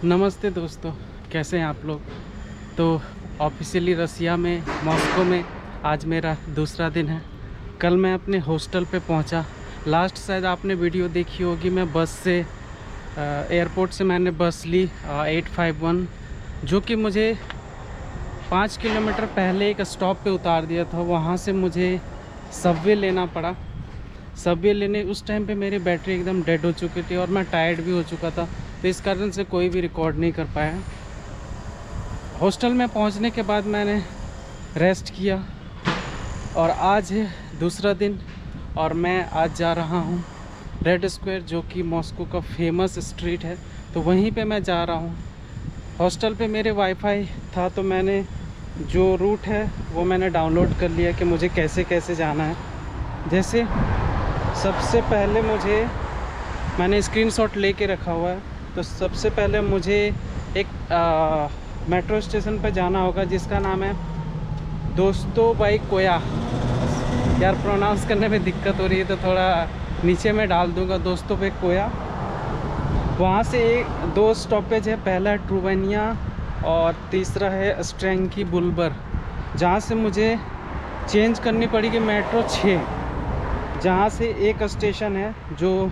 नमस्ते दोस्तों, कैसे हैं आप लोग। तो ऑफिशियली रसिया में मॉस्को में आज मेरा दूसरा दिन है। कल मैं अपने हॉस्टल पे पहुंचा। लास्ट शायद आपने वीडियो देखी होगी, मैं बस से एयरपोर्ट से मैंने बस ली 851, जो कि मुझे 5 किलोमीटर पहले एक स्टॉप पे उतार दिया था। वहाँ से मुझे सबवे लेना पड़ा। सबवे लेने उस टाइम पे मेरी बैटरी एकदम डेड हो चुकी थी और मैं टायर्ड भी हो चुका था, तो इस कारण से कोई भी रिकॉर्ड नहीं कर पाया। हॉस्टल में पहुंचने के बाद मैंने रेस्ट किया और आज है दूसरा दिन और मैं आज जा रहा हूं रेड स्क्वायर, जो कि मॉस्को का फेमस स्ट्रीट है, तो वहीं पे मैं जा रहा हूं। हॉस्टल पे मेरे वाईफाई था, तो मैंने जो रूट है वो मैंने डाउनलोड कर लिया कि मुझे कैसे कैसे जाना है। जैसे सबसे पहले मैंने स्क्रीनशॉट लेके रखा हुआ है। तो सबसे पहले मुझे एक मेट्रो स्टेशन पर जाना होगा जिसका नाम है दोस्तोबाई कोया। यार प्रोनाउंस करने में दिक्कत हो रही है, तो थोड़ा नीचे में डाल दूंगा दोस्तोबाई कोया। वहाँ से दो स्टॉपेज है, पहला है ट्रूवेनिया और तीसरा है स्ट्रेंकी बुलबर, जहाँ से मुझे चेंज करनी पड़ेगी मेट्रो 6, जहाँ से एक स्टेशन है जो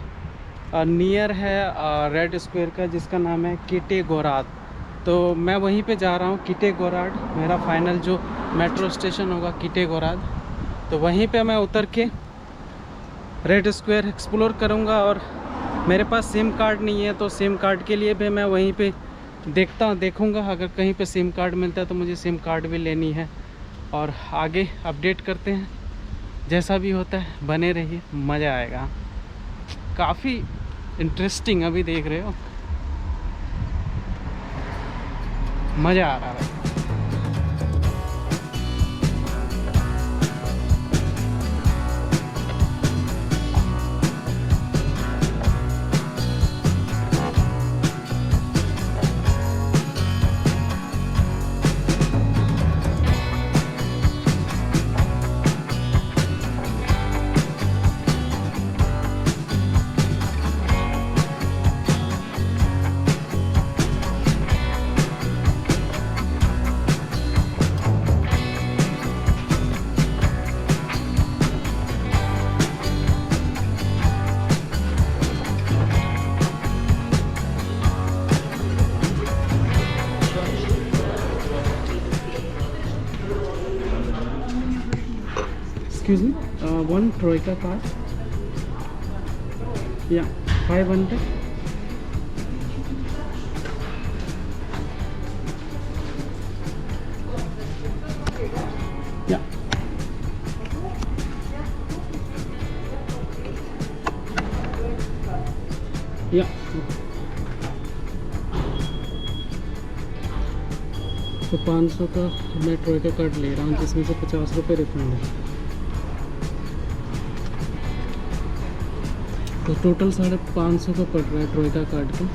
नियर है रेड स्क्वायर का, जिसका नाम है किटेगोराद। तो मैं वहीं पे जा रहा हूँ, किटेगोराद मेरा फाइनल जो मेट्रो स्टेशन होगा किटेगोराद। तो वहीं पे मैं उतर के रेड स्क्वायर एक्सप्लोर करूँगा। और मेरे पास सिम कार्ड नहीं है, तो सिम कार्ड के लिए भी मैं वहीं पे देखूँगा। अगर कहीं पे सिम कार्ड मिलता है तो मुझे सिम कार्ड भी लेनी है। और आगे अपडेट करते हैं, जैसा भी होता है बने रहिए, मज़ा आएगा। काफ़ी इंटरेस्टिंग अभी देख रहे हो, मज़ा आ रहा है। Excuse me, one Troika card. Yeah, 500. Yeah. Yeah. तो 500 का मैं ट्रोइका कार्ड ले रहा हूँ, जिसमें से 50 रुपये रिफंड है। तो टोटल 550 का पड़ रहा है ट्रोइका कार्ड का।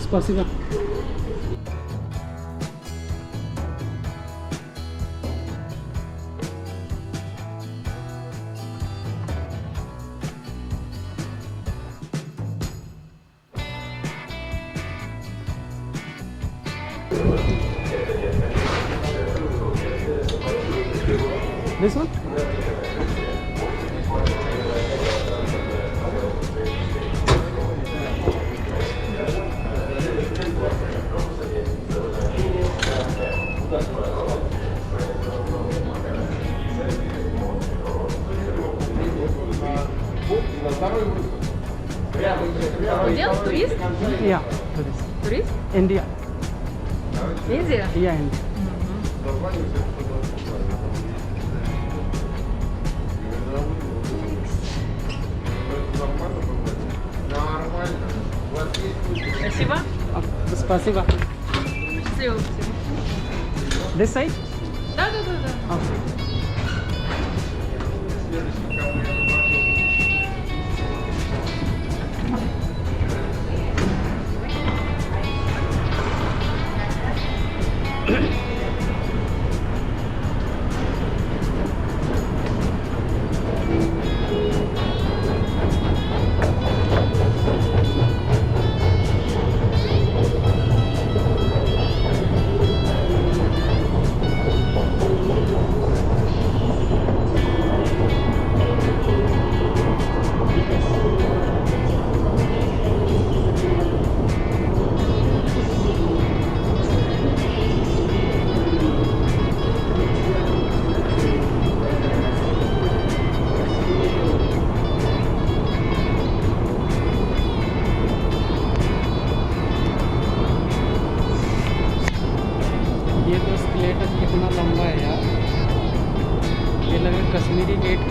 Спасибо. This one? Где? Турист? Yeah, tourist. Турист? India. Индия? Yeah, India. Спасибо. Спасибо. Счастливо. This side? Да. Okay.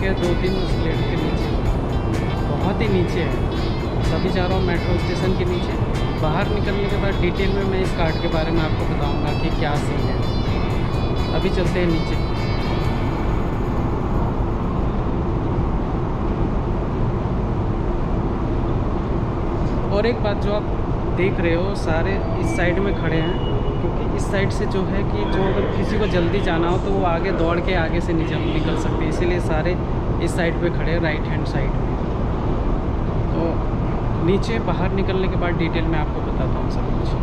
के 2-3 एस्केलेटर के नीचे, बहुत ही नीचे है। अभी जा रहा हूँ मेट्रो स्टेशन के नीचे। बाहर निकलने के बाद डिटेल में मैं इस कार्ड के बारे में आपको बताऊंगा कि क्या सीन है। अभी चलते हैं नीचे। और एक बात, जो आप देख रहे हो सारे इस साइड में खड़े हैं, क्योंकि इस साइड से जो है कि जो अगर किसी को जल्दी जाना हो तो वो आगे दौड़ के आगे से निकल सकते हैं, इसीलिए सारे इस साइड पे खड़े हैं, राइट हैंड साइड में। तो नीचे बाहर निकलने के बाद डिटेल में आपको बताता हूँ सब कुछ।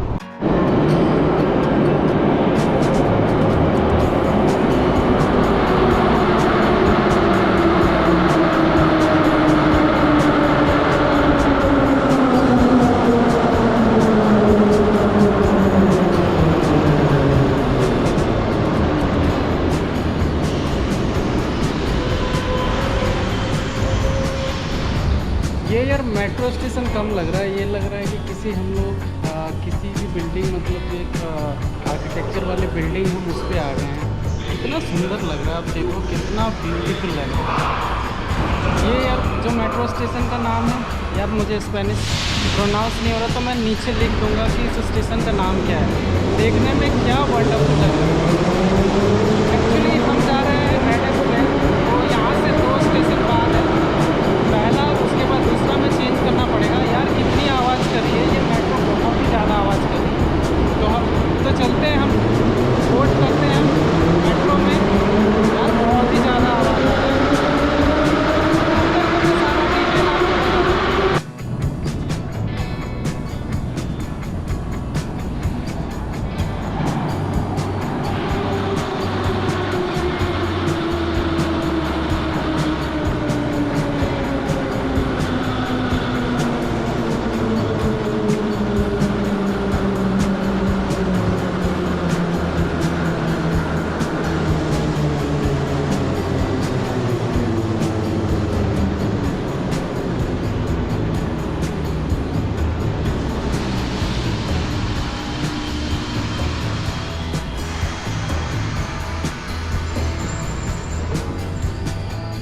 ये यार मेट्रो स्टेशन कम लग रहा है, ये लग रहा है कि किसी हम लोग किसी भी बिल्डिंग, मतलब एक आर्किटेक्चर वाले बिल्डिंग हम उस पर आ गए हैं। इतना सुंदर लग रहा है, आप देखो कितना ब्यूटीफुल लग रहा है। ये यार जो मेट्रो स्टेशन का नाम है, यार मुझे स्पेनिश प्रोनाउंस नहीं हो रहा, तो मैं नीचे लिख दूँगा कि इस स्टेशन का नाम क्या है। देखने में क्या वंडरफुल लग रहा है। एक्चुअली हम जा रहे हैं एडेस में, तो यहाँ से 2 स्टेशन बाद है, पहला उसके बाद दूसरा में चेंज करना पड़ेगा। यार कितनी आवाज़ कर रही है ये मेट्रो, बहुत ही ज़्यादा आवाज़ कर रही है। तो हम तो चलते हैं, हम बोर्ड करते हैं मेट्रो में। यार बहुत ही ज़्यादा आवाज़ आ रही है।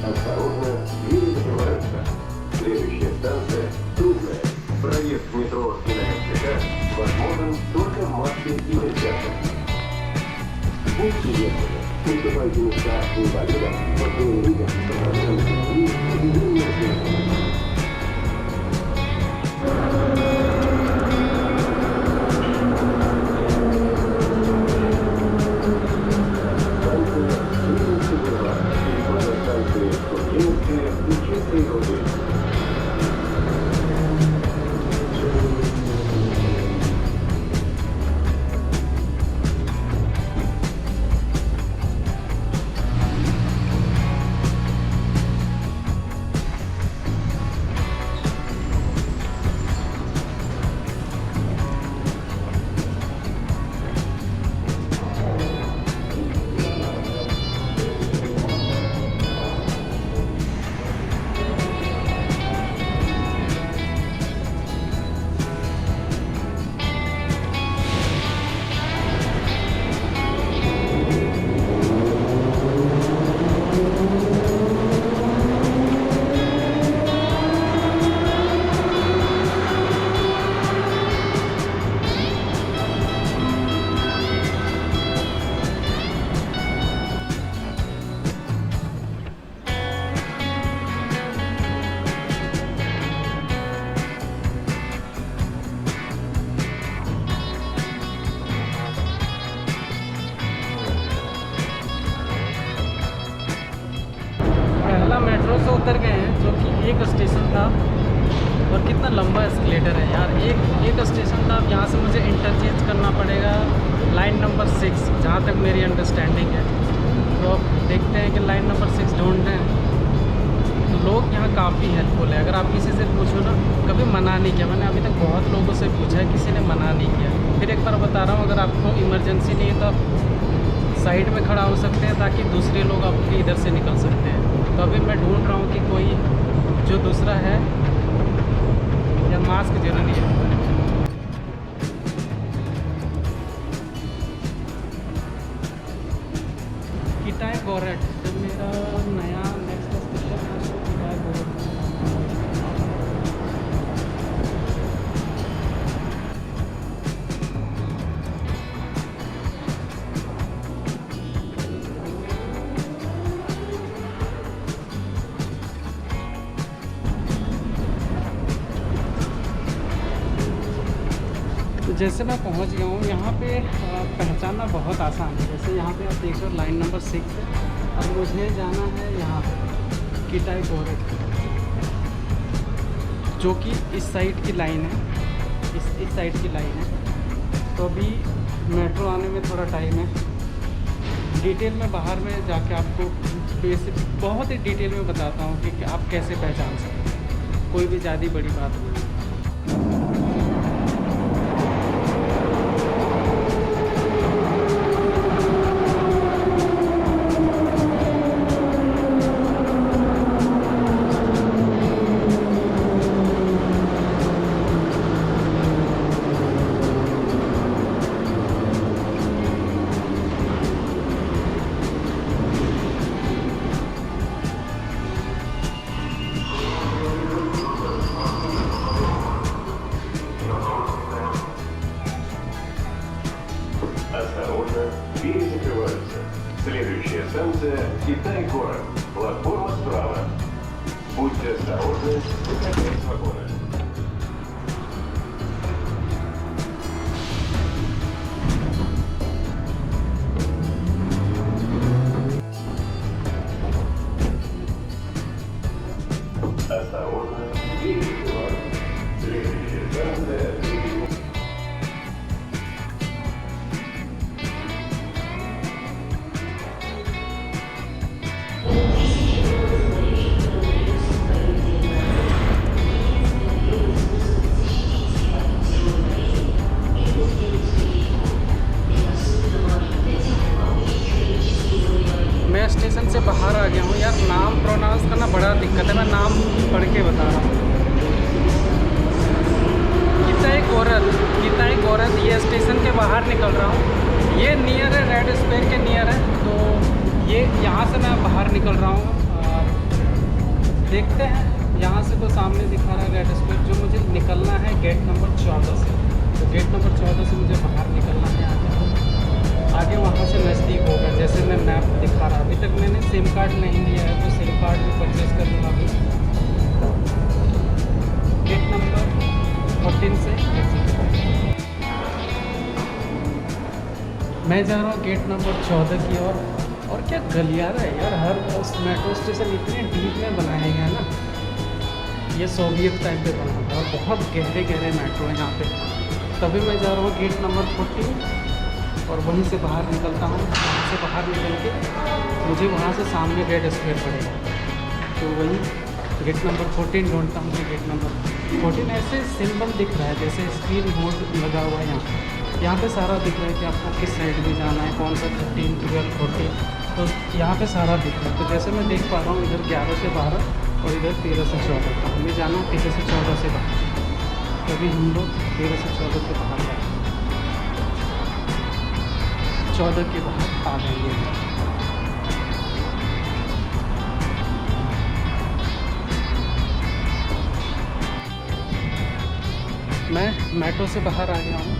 Осторожно, двери закрываются. Следующая станция Трубная. Проезд в метро и на МЦК возможен только в маске и перчатках. Будьте вежливы, уступайте места инвалидам, пожилым людям, пораженным и поведению женщин. मेट्रो से उतर गए हैं, जो कि एक स्टेशन था। और कितना लंबा एस्केलेटर है यार, एक स्टेशन था। अब यहाँ से मुझे इंटरचेंज करना पड़ेगा लाइन नंबर 6, जहाँ तक मेरी अंडरस्टैंडिंग है। तो अब देखते हैं कि लाइन नंबर 6 ढूंढ रहे हैं। तो लोग यहाँ काफ़ी हेल्पफुल है। अगर आप किसी से पूछो ना, कभी मना नहीं किया। मैंने अभी तक बहुत लोगों से पूछा है, किसी ने मना नहीं किया। फिर एक बार बता रहा हूँ, अगर आपको इमरजेंसी नहीं है तो आप साइड में खड़ा हो सकते हैं, ताकि दूसरे लोग आपके इधर से निकल सकते हैं। तो अभी मैं ढूंढ रहा हूँ कि कोई जो दूसरा है, या मास्क जरूरी है। किटाई गोरेट, जो मेरा नया नेक्स्ट स्टेशन जैसे मैं पहुंच गया हूँ यहाँ पे पहचानना बहुत आसान है। जैसे यहाँ पे आप देख रहे हो लाइन नंबर 6 है और मुझे जाना है यहाँ पे किटाई गोरख, जो कि इस साइड की लाइन है, इस साइड की लाइन है। तो अभी मेट्रो आने में थोड़ा टाइम है। डिटेल में बाहर में जाके आपको बेसिक बहुत ही डिटेल में बताता हूँ कि आप कैसे पहचान सकते हैं, कोई भी ज़्यादा बड़ी बात नहीं। Осторожно, двери закрываются. Следующая станция – Китай-город. Платформа справа. Будьте осторожны, выходя из вагона. Осторожно, двери закрываются. Следующая станция – मैं स्टेशन से बाहर आ गया हूँ यार। नाम प्रोनाउंस करना बड़ा दिक्कत है, मैं नाम पढ़ के बता रहा हूँ। किताई गोरख ये स्टेशन के बाहर निकल रहा हूँ। ये नियर है, रेड स्क्वायर के नियर है। तो ये यहाँ से मैं बाहर निकल रहा हूँ और देखते हैं। यहाँ से तो सामने दिखा रहा है रेड स्क्वायर, जो मुझे निकलना है गेट नंबर 14 से। तो गेट नंबर 14 से मुझे बाहर निकलना है। आगे वहाँ से नज़दीक होगा, जैसे मैं मैप दिखा रहा। अभी तक मैंने सिम कार्ड नहीं लिया है, तो सिम कार्ड भी परचेज़ कर लूँगा अभी। गेट नंबर 14 से मैं जा रहा हूँ गेट नंबर 14 की ओर। और क्या गलियारा है यार, हर उस मेट्रो स्टेशन इतने डीप में बनाया गया है ना। ये सोवियत टाइम पे बना था और बहुत गहरे गहरे मेट्रो है यहाँ पे। तभी मैं जा रहा हूँ गेट नंबर 14 और वहीं से बाहर निकलता हूँ। वहाँ से बाहर निकल के मुझे वहाँ से सामने रेड स्क्वायर पड़ेगा, तो वहीं गेट नंबर 14 ढूंढता हूँ। गेट नंबर 14 ऐसे सिंबल दिख रहा है, जैसे स्क्रीन बोर्ड लगा हुआ है यहाँ पे सारा दिख रहा है कि आपको किस साइड में जाना है, कौन सा 13, 12, 14। तो यहाँ पे सारा दिख रहा है। तो जैसे मैं देख पा रहा हूँ इधर 11 से 12 और इधर 13 से 14 का हमें जाना है। 13 से 14 से बाहर, तभी हम लोग 13 से 14 से बाहर जाएंगे। 14 के बाहर आ जाएंगे। मैं मेट्रो से बाहर आ गया हूँ।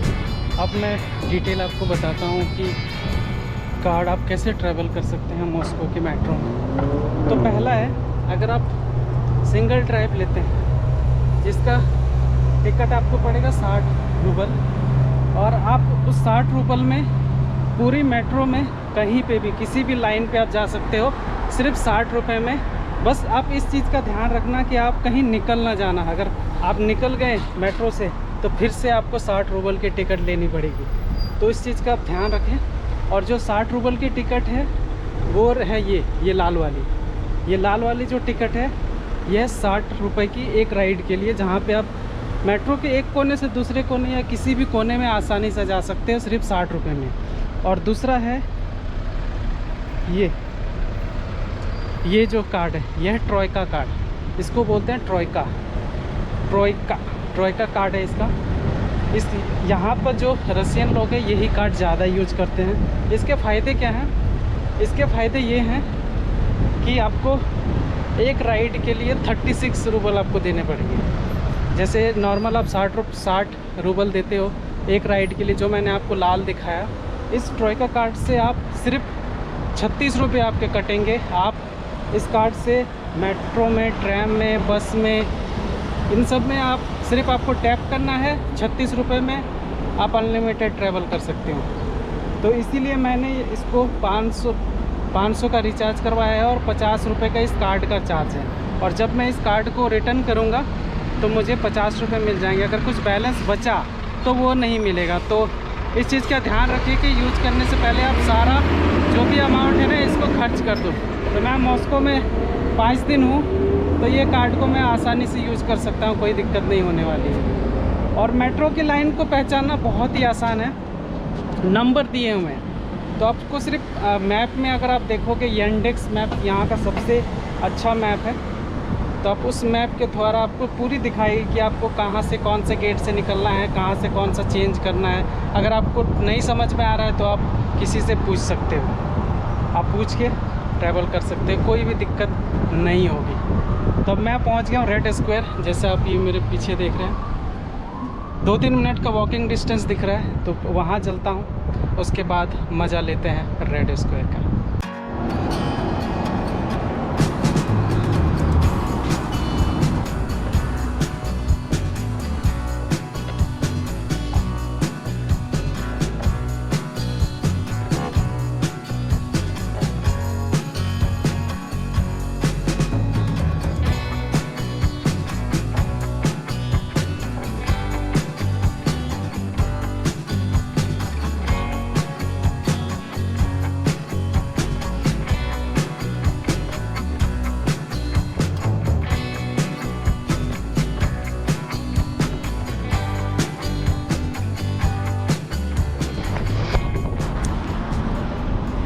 अब मैं डिटेल आपको बताता हूँ कि कार्ड आप कैसे ट्रैवल कर सकते हैं मॉस्को के मेट्रो में। तो पहला है, अगर आप सिंगल ट्राइप लेते हैं जिसका टिकट आपको पड़ेगा 60 रूबल, और आप उस 60 रूबल में पूरी मेट्रो में कहीं पे भी किसी भी लाइन पे आप जा सकते हो, सिर्फ 60 रुपये में। बस आप इस चीज़ का ध्यान रखना कि आप कहीं निकल ना जाना। अगर आप निकल गए मेट्रो से तो फिर से आपको 60 रूबल की टिकट लेनी पड़ेगी। तो इस चीज़ का आप ध्यान रखें। और जो 60 रूबल की टिकट है वो है ये लाल वाली जो टिकट है, यह 60 रुपये की एक राइड के लिए, जहाँ पे आप मेट्रो के एक कोने से दूसरे कोने या किसी भी कोने में आसानी से जा सकते हो, सिर्फ 60 रुपये में। और दूसरा है ये जो कार्ड है, यह ट्रॉयका कार्ड, इसको बोलते हैं ट्रॉयका कार्ड है इसका। यहाँ पर जो रशियन लोग हैं यही कार्ड ज़्यादा यूज करते हैं। इसके फ़ायदे क्या हैं? इसके फ़ायदे ये हैं कि आपको एक राइड के लिए 36 रूबल आपको देने पड़ेंगे। जैसे नॉर्मल आप 60 रूबल देते हो एक राइड के लिए, जो मैंने आपको लाल दिखाया, इस ट्रॉयका कार्ड से आप सिर्फ 36 रुपये आपके कटेंगे। आप इस कार्ड से मेट्रो में, ट्रैम में, बस में, इन सब में आप सिर्फ आपको टैप करना है 36 रुपये में, आप अनलिमिटेड ट्रैवल कर सकते हो। तो इसीलिए मैंने इसको 500 का रिचार्ज करवाया है और 50 रुपये का इस कार्ड का चार्ज है। और जब मैं इस कार्ड को रिटर्न करूँगा तो मुझे 50 रुपये मिल जाएंगे। अगर कुछ बैलेंस बचा तो वो नहीं मिलेगा। तो इस चीज़ का ध्यान रखिए कि यूज करने से पहले आप सारा जो भी अमाउंट है ना इसको खर्च कर दो। तो मैं मॉस्को में 5 दिन हूँ, तो ये कार्ड को मैं आसानी से यूज़ कर सकता हूँ, कोई दिक्कत नहीं होने वाली है। और मेट्रो की लाइन को पहचानना बहुत ही आसान है, नंबर दिए हुए हैं। तो आपको सिर्फ मैप में अगर आप देखोगे यंडेक्स मैप यहाँ का सबसे अच्छा मैप है, तो आप उस मैप के द्वारा आपको पूरी दिखाएगी कि आपको कहाँ से कौन से गेट से निकलना है, कहाँ से कौन सा चेंज करना है। अगर आपको नहीं समझ में आ रहा है तो आप किसी से पूछ सकते हो, आप पूछ के ट्रैवल कर सकते हो, कोई भी दिक्कत नहीं होगी। तो अब मैं पहुँच गया हूँ रेड स्क्वायर, जैसे आप ये मेरे पीछे देख रहे हैं। 2-3 मिनट का वॉकिंग डिस्टेंस दिख रहा है, तो वहाँ चलता हूँ, उसके बाद मज़ा लेते हैं रेड स्क्वायर का।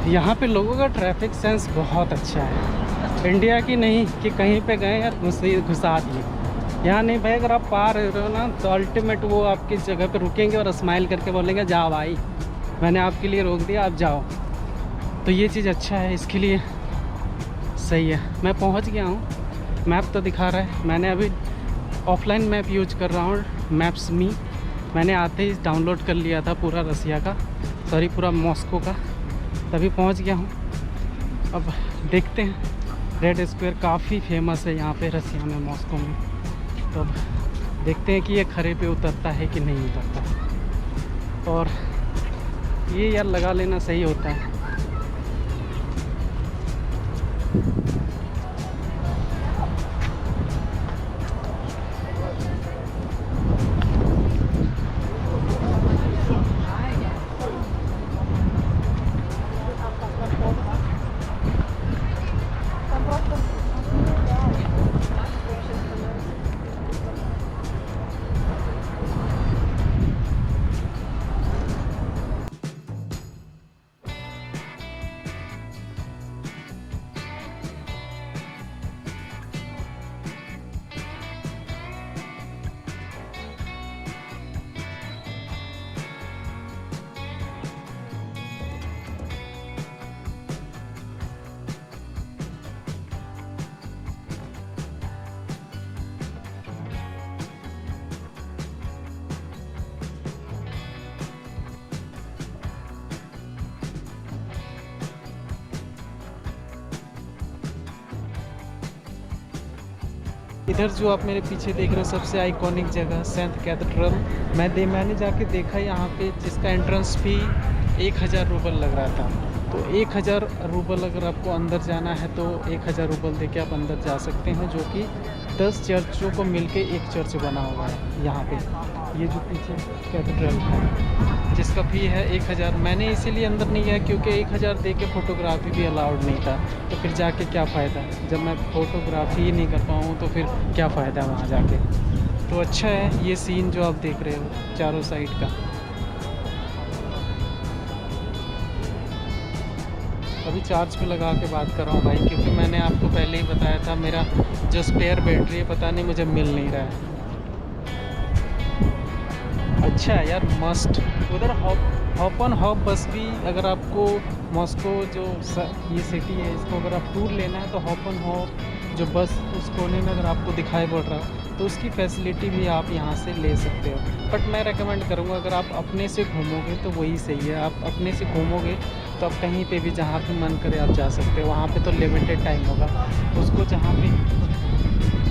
यहाँ पे लोगों का ट्रैफिक सेंस बहुत अच्छा है, इंडिया की नहीं कि कहीं पे गए यार घुसा दिए। यहाँ नहीं भाई, अगर आप पार हो रहे हो ना तो अल्टीमेट वो आपकी जगह पे रुकेंगे और स्माइल करके बोलेंगे जाओ भाई, मैंने आपके लिए रोक दिया, आप जाओ। तो ये चीज़ अच्छा है, इसके लिए सही है। मैं पहुँच गया हूँ, मैप तो दिखा रहा है। मैंने अभी ऑफलाइन मैप यूज कर रहा हूँ, मैप्स मी। मैंने आते ही डाउनलोड कर लिया था पूरा रसिया का, सॉरी पूरा मॉस्को का, तभी पहुंच गया हूं। अब देखते हैं, रेड स्क्वायर काफ़ी फेमस है यहाँ पे रसिया में, मॉस्को में। तो अब देखते हैं कि ये खरे पे उतरता है कि नहीं उतरता। और ये यार लगा लेना सही होता है। इधर जो आप मेरे पीछे देख रहे हो सबसे आइकॉनिक जगह सेंट कैथेड्रल, मैंने जाके देखा यहाँ पे, जिसका एंट्रेंस फी 1000 रूबल लग रहा था। तो 1000 रूबल अगर आपको अंदर जाना है तो 1000 रूबल दे के आप अंदर जा सकते हैं, जो कि 10 चर्चों को मिलके एक चर्च बना हुआ है यहाँ पे। ये जो पीछे कैथेड्रल है जिसका फी है 1000। मैंने इसीलिए अंदर नहीं गया क्योंकि 1000 दे के फ़ोटोग्राफी भी अलाउड नहीं था। तो फिर जाके क्या फ़ायदा, जब मैं फ़ोटोग्राफी ही नहीं कर पाऊँ तो फिर क्या फ़ायदा वहाँ जाके। तो अच्छा है ये सीन जो आप देख रहे हो चारों साइड का। अभी चार्ज पे लगा के बात कर रहा हूँ भाई, क्योंकि मैंने आपको पहले ही बताया था मेरा जो स्पेयर बैटरी है पता नहीं मुझे मिल नहीं रहा है। अच्छा है यार, मस्ट। उधर हॉप ऑन हॉप बस भी, अगर आपको मॉस्को जो ये सिटी है इसको अगर आप टूर लेना है तो हॉप ऑन हॉप जो बस उस कोने में अगर आपको दिखाई पड़ रहा है तो उसकी फैसिलिटी भी आप यहाँ से ले सकते हो। बट मैं रेकमेंड करूँगा अगर आप अपने से घूमोगे तो वही सही है। आप अपने से घूमोगे तो आप कहीं पे भी जहाँ पे मन करे आप जा सकते हो। वहाँ पे तो लिमिटेड टाइम होगा, उसको जहाँ पे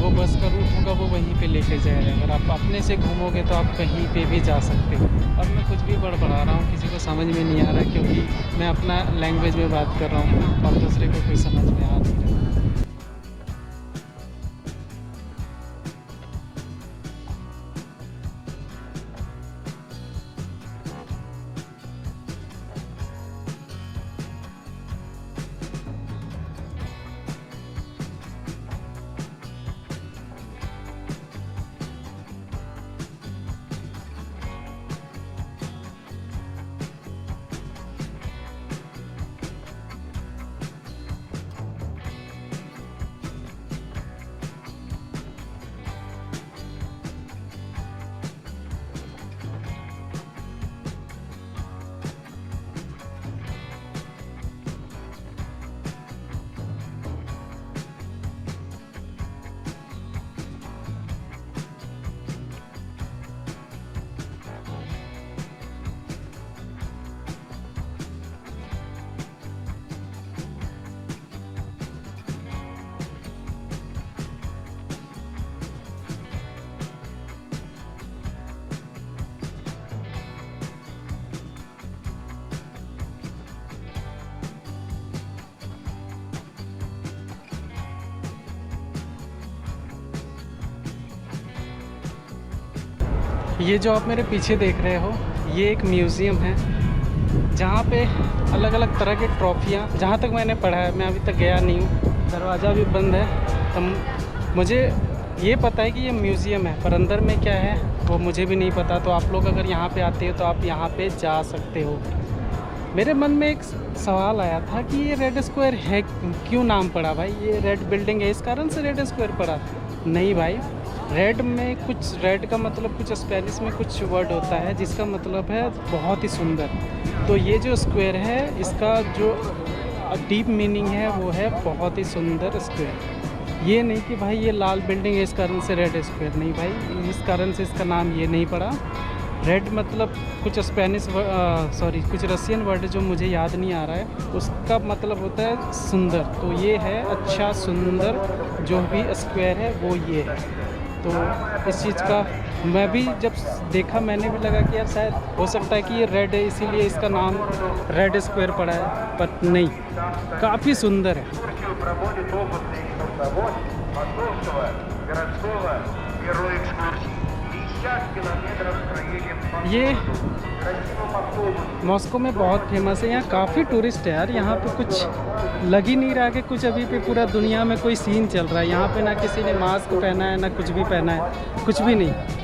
वो बस का रूट होगा वो वहीं पे लेके जाएगा। अगर आप अपने से घूमोगे तो आप कहीं पे भी जा सकते हो। और मैं कुछ भी बड़बड़ा रहा हूँ, किसी को समझ में नहीं आ रहा, क्योंकि मैं अपना लैंग्वेज में बात कर रहा हूँ और दूसरे को कोई समझ में आ नहीं रहा। ये जो आप मेरे पीछे देख रहे हो, ये एक म्यूज़ियम है जहाँ पे अलग अलग तरह के ट्रॉफियाँ, जहाँ तक मैंने पढ़ा है, मैं अभी तक गया नहीं हूँ, दरवाज़ा भी बंद है, तो मुझे ये पता है कि ये म्यूज़ियम है, पर अंदर में क्या है वो मुझे भी नहीं पता। तो आप लोग अगर यहाँ पे आते हो तो आप यहाँ पे जा सकते हो। मेरे मन में एक सवाल आया था कि ये रेड स्क्वायर है क्यों नाम पड़ा भाई, ये रेड बिल्डिंग है इस कारण से रेड स्क्वायर पड़ा? नहीं भाई, रेड में कुछ, रेड का मतलब कुछ स्पेनिश में कुछ वर्ड होता है जिसका मतलब है बहुत ही सुंदर। तो ये जो स्क्वायर है इसका जो डीप मीनिंग है वो है बहुत ही सुंदर स्क्वायर। ये नहीं कि भाई ये लाल बिल्डिंग है इस कारण से रेड स्क्वायर, नहीं भाई, इस कारण से इसका नाम ये नहीं पड़ा। रेड मतलब कुछ स्पेनिश सॉरी कुछ रशियन वर्ड जो मुझे याद नहीं आ रहा है, उसका मतलब होता है सुंदर। तो ये है अच्छा सुंदर, जो भी स्क्वायर है वो ये है। तो इस चीज़ का मैं भी जब देखा मैंने भी लगा कि यार शायद हो सकता है कि ये रेड है इसीलिए इसका नाम रेड स्क्वायर पड़ा है, पर नहीं, काफ़ी सुंदर है। ये मॉस्को में बहुत फेमस है, यहाँ काफ़ी टूरिस्ट है यार। यहाँ पे कुछ लग ही नहीं रहा कि कुछ अभी पे पूरा दुनिया में कोई सीन चल रहा है। यहाँ पे ना किसी ने मास्क पहना है ना कुछ भी पहना है, कुछ भी नहीं।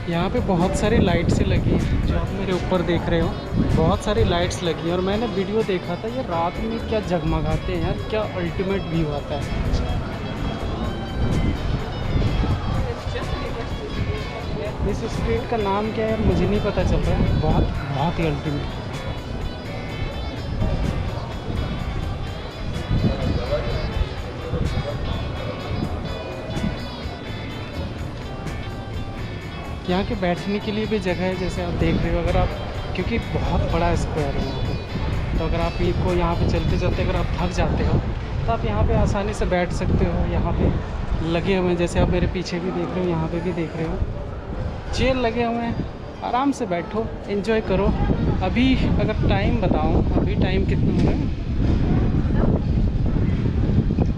यहाँ पे बहुत सारी लाइट्स लगी हैं, जो आप मेरे ऊपर देख रहे हो, बहुत सारी लाइट्स लगी हैं। और मैंने वीडियो देखा था, ये रात में क्या जगमगाते हैं यार, क्या अल्टीमेट व्यू आता है। इस स्ट्रीट का नाम क्या है मुझे नहीं पता चल रहा है, बहुत ही अल्टीमेट। यहाँ के बैठने के लिए भी जगह है, जैसे आप देख रहे हो। अगर आप, क्योंकि बहुत बड़ा स्क्वायर है यहाँ पे, तो अगर आप को यहाँ पे चलते चलते अगर आप थक जाते हो तो आप यहाँ पे आसानी से बैठ सकते हो। यहाँ पे लगे हुए हैं, जैसे आप मेरे पीछे भी देख रहे हो, यहाँ पे भी देख रहे हो, चेयर लगे हुए हैं, आराम से बैठो, एंजॉय करो। अभी अगर टाइम बताऊँ, अभी टाइम कितना हो रहा है,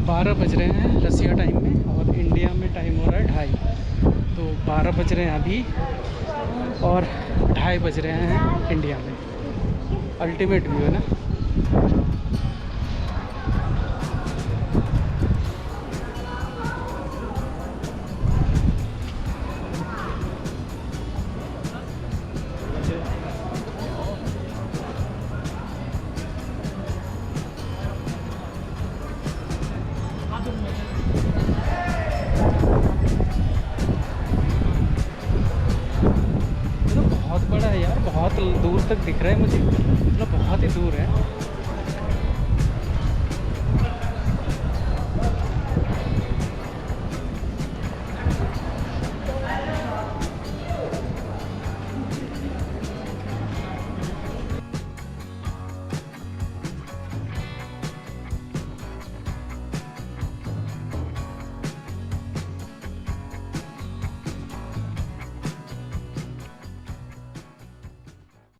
12 बज रहे हैं रसिया टाइम में, और इंडिया में टाइम हो रहा है 2:30। तो 12 बज रहे हैं अभी और 2:30 बज रहे हैं इंडिया में। अल्टीमेट व्यू है ना। दिख रहा है मुझे, मतलब बहुत ही दूर है।